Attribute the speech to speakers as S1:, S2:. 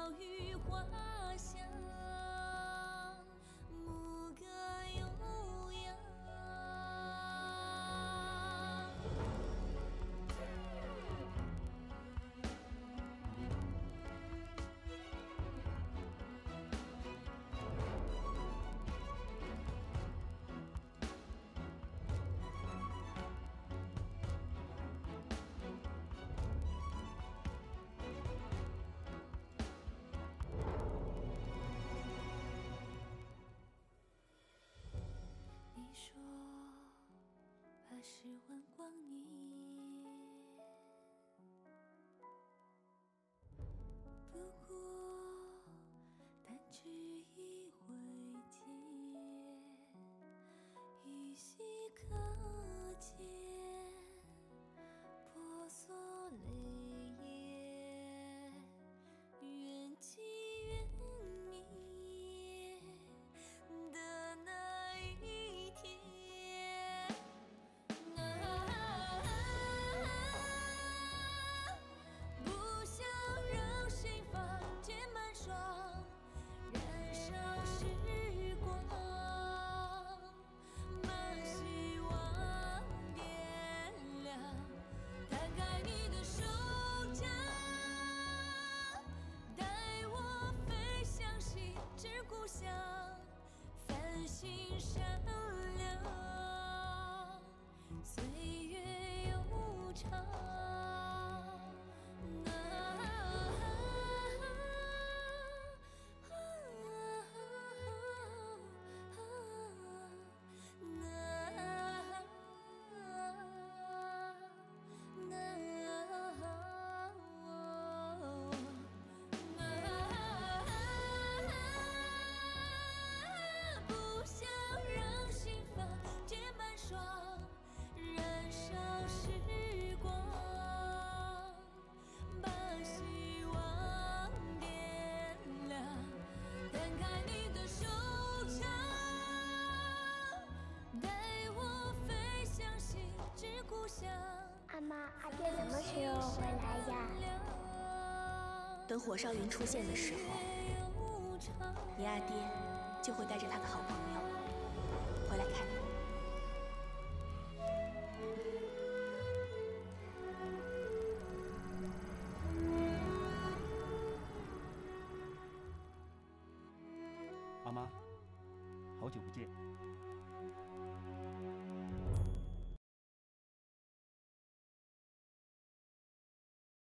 S1: 鸟语花香，牧歌悠扬。你说80万光年，不过弹指一挥间，依稀可见婆娑泪眼，缘起缘灭的那一天。不想让心房结满霜，燃烧时光，把希望点亮。摊开你的手掌，带我飞向心之故乡，繁星闪亮，岁月悠长。不想让心房结满霜，燃烧时光，把希望点亮。摊开你的手掌，带我飞向心之故乡。
S2: 阿妈，阿爹什么时候回来呀？
S3: 等火烧云出现的时候，你阿爹就会带着他的好朋友回来看你。
S4: 阿妈，好久不见。